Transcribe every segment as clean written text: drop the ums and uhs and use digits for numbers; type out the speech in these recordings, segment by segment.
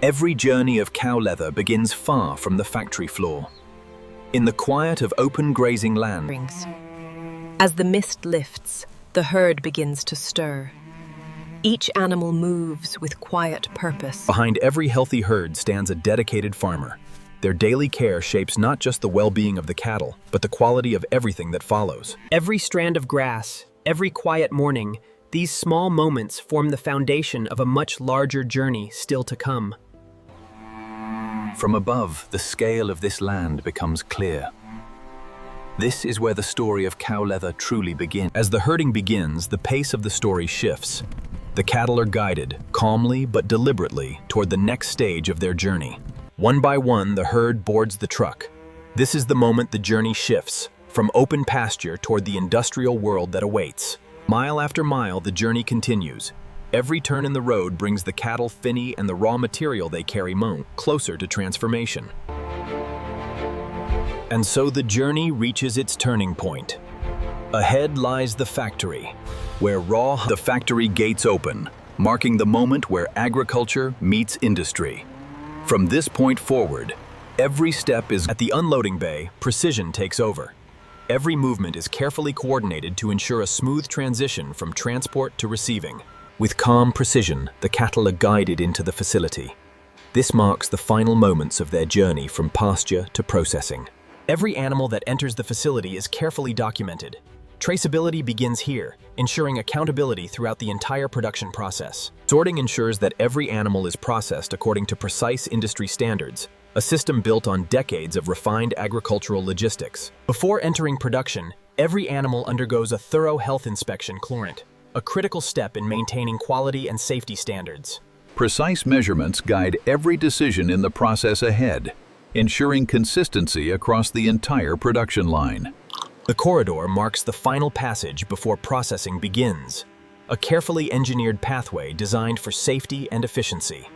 Every journey of cow leather begins far from the factory floor. In the quiet of open grazing land, as the mist lifts, the herd begins to stir. Each animal moves with quiet purpose. Behind every healthy herd stands a dedicated farmer. Their daily care shapes not just the well-being of the cattle, but the quality of everything that follows. Every strand of grass, every quiet morning, these small moments form the foundation of a much larger journey still to come. From above, the scale of this land becomes clear. This is where the story of cow leather truly begins. As the herding begins, the pace of the story shifts. The cattle are guided, calmly but deliberately, toward the next stage of their journey. One by one, the herd boards the truck. This is the moment the journey shifts, from open pasture toward the industrial world that awaits. Mile after mile, the journey continues. Every turn in the road brings the cattle, finny, and the raw material they carry closer to transformation. And so the journey reaches its turning point. Ahead lies the factory, where the factory gates open, marking the moment where agriculture meets industry. From this point forward, every step is at the unloading bay. Precision takes over. Every movement is carefully coordinated to ensure a smooth transition from transport to receiving. With calm precision, the cattle are guided into the facility. This marks the final moments of their journey from pasture to processing. Every animal that enters the facility is carefully documented. Traceability begins here, ensuring accountability throughout the entire production process. Sorting ensures that every animal is processed according to precise industry standards, a system built on decades of refined agricultural logistics. Before entering production, every animal undergoes a thorough health inspection, a critical step in maintaining quality and safety standards. Precise measurements guide every decision in the process ahead, ensuring consistency across the entire production line. The corridor marks the final passage before processing begins, a carefully engineered pathway designed for safety and efficiency.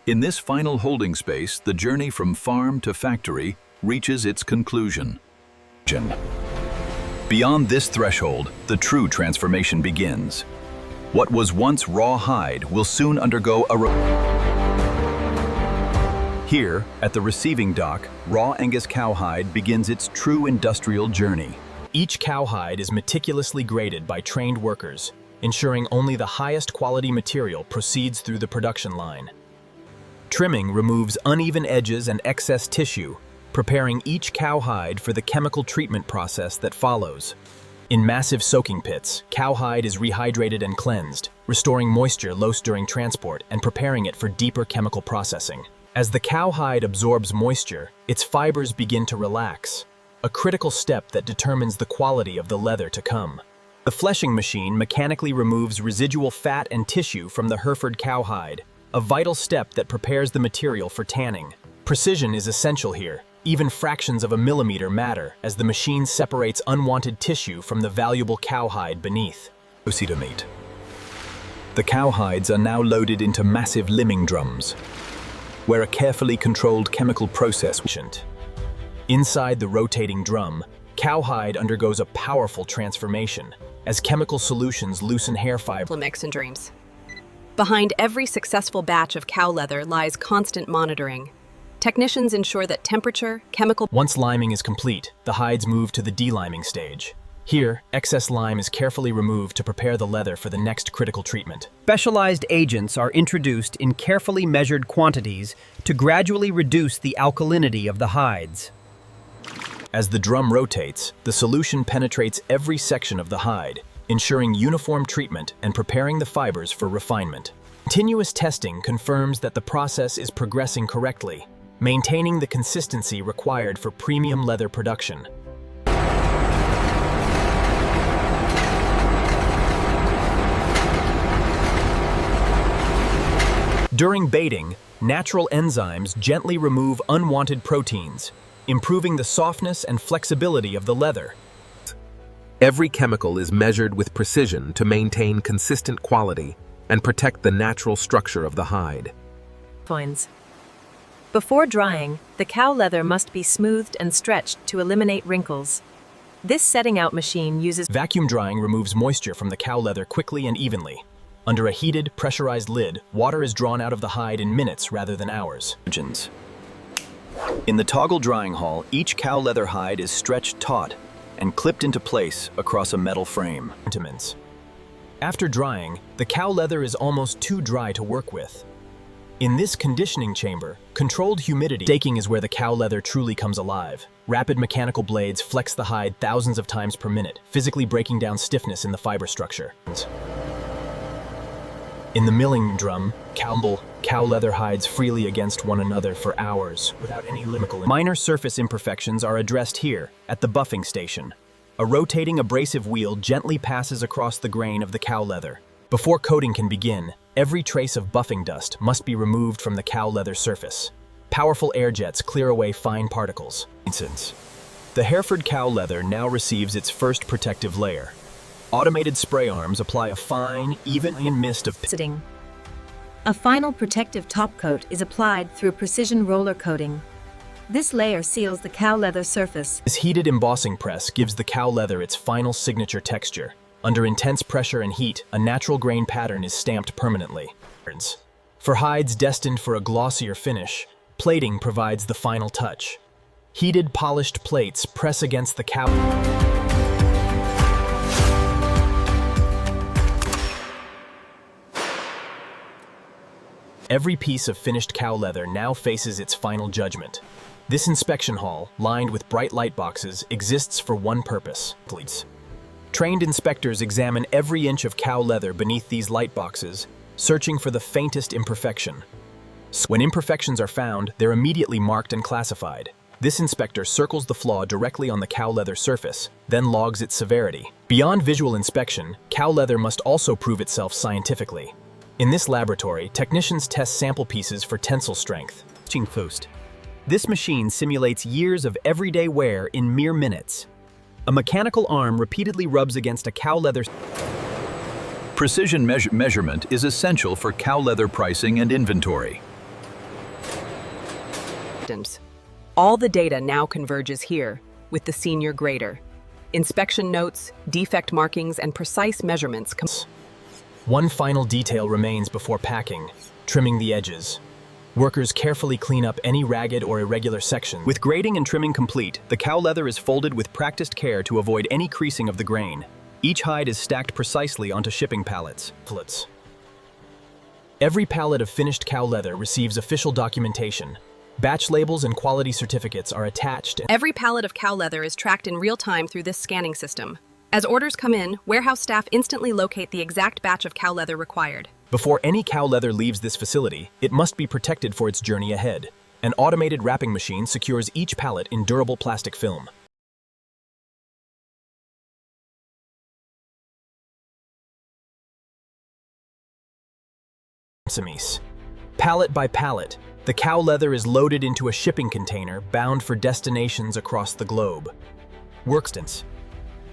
In this final holding space, the journey from farm to factory reaches its conclusion. Beyond this threshold, the true transformation begins. What was once raw hide will soon undergo Here, at the receiving dock, raw Angus cowhide begins its true industrial journey. Each cowhide is meticulously graded by trained workers, ensuring only the highest quality material proceeds through the production line. Trimming removes uneven edges and excess tissue, preparing each cowhide for the chemical treatment process that follows. In massive soaking pits, cowhide is rehydrated and cleansed, restoring moisture lost during transport and preparing it for deeper chemical processing. As the cowhide absorbs moisture, its fibers begin to relax, a critical step that determines the quality of the leather to come. The fleshing machine mechanically removes residual fat and tissue from the Hereford cowhide, a vital step that prepares the material for tanning. Precision is essential here. Even fractions of a millimeter matter as the machine separates unwanted tissue from the valuable cowhide beneath. The cowhides are now loaded into massive limbing drums, where a carefully controlled chemical process. Inside the rotating drum, cowhide undergoes a powerful transformation as chemical solutions loosen hair fiber. Mix and dreams. Behind every successful batch of cow leather lies constant monitoring. Technicians ensure that temperature, chemical... Once liming is complete, the hides move to the deliming stage. Here, excess lime is carefully removed to prepare the leather for the next critical treatment. Specialized agents are introduced in carefully measured quantities to gradually reduce the alkalinity of the hides. As the drum rotates, the solution penetrates every section of the hide, ensuring uniform treatment and preparing the fibers for refinement. Continuous testing confirms that the process is progressing correctly, maintaining the consistency required for premium leather production. During baiting, natural enzymes gently remove unwanted proteins, improving the softness and flexibility of the leather. Every chemical is measured with precision to maintain consistent quality and protect the natural structure of the hide. Before drying, the cow leather must be smoothed and stretched to eliminate wrinkles. This setting out machine uses vacuum drying removes moisture from the cow leather quickly and evenly. Under a heated, pressurized lid, water is drawn out of the hide in minutes rather than hours. In the toggle drying hall, each cow leather hide is stretched taut and clipped into place across a metal frame. After drying, the cow leather is almost too dry to work with. In this conditioning chamber, controlled humidity staking is where the cow leather truly comes alive. Rapid mechanical blades flex the hide thousands of times per minute, physically breaking down stiffness in the fiber structure. In the milling drum, cow leather hides freely against one another for hours without any chemical. Minor surface imperfections are addressed here, at the buffing station. A rotating abrasive wheel gently passes across the grain of the cow leather. Before coating can begin, every trace of buffing dust must be removed from the cow leather surface. Powerful air jets clear away fine particles. The Hereford cow leather now receives its first protective layer. Automated spray arms apply a fine, even mist of Sitting. A final protective top coat is applied through precision roller coating. This layer seals the cow leather surface. This heated embossing press gives the cow leather its final signature texture. Under intense pressure and heat, a natural grain pattern is stamped permanently. For hides destined for a glossier finish, plating provides the final touch. Heated, polished plates press against the cow. Every piece of finished cow leather now faces its final judgment. This inspection hall, lined with bright light boxes, exists for one purpose. Trained inspectors examine every inch of cow leather beneath these light boxes, searching for the faintest imperfection. When imperfections are found, they're immediately marked and classified. This inspector circles the flaw directly on the cow leather surface, then logs its severity. Beyond visual inspection, cow leather must also prove itself scientifically. In this laboratory, technicians test sample pieces for tensile strength. This machine simulates years of everyday wear in mere minutes. A mechanical arm repeatedly rubs against a cow leather. Precision measurement is essential for cow leather pricing and inventory. All the data now converges here with the senior grader. Inspection notes, defect markings, and precise measurements. One final detail remains before packing, trimming the edges. Workers carefully clean up any ragged or irregular section. With grading and trimming complete, the cow leather is folded with practiced care to avoid any creasing of the grain. Each hide is stacked precisely onto shipping pallets. Every pallet of finished cow leather receives official documentation. Batch labels and quality certificates are attached. Every pallet of cow leather is tracked in real time through this scanning system. As orders come in, warehouse staff instantly locate the exact batch of cow leather required. Before any cow leather leaves this facility, it must be protected for its journey ahead. An automated wrapping machine secures each pallet in durable plastic film. Pallet by pallet, the cow leather is loaded into a shipping container bound for destinations across the globe. Workstance.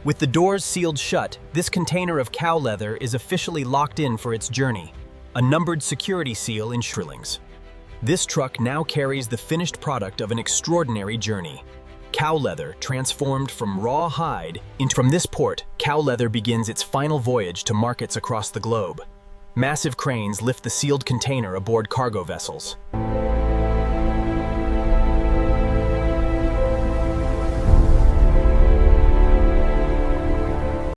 With the doors sealed shut, this container of cow leather is officially locked in for its journey, a numbered security seal in shillings. This truck now carries the finished product of an extraordinary journey. Cow leather transformed from raw hide into. From this port, cow leather begins its final voyage to markets across the globe. Massive cranes lift the sealed container aboard cargo vessels.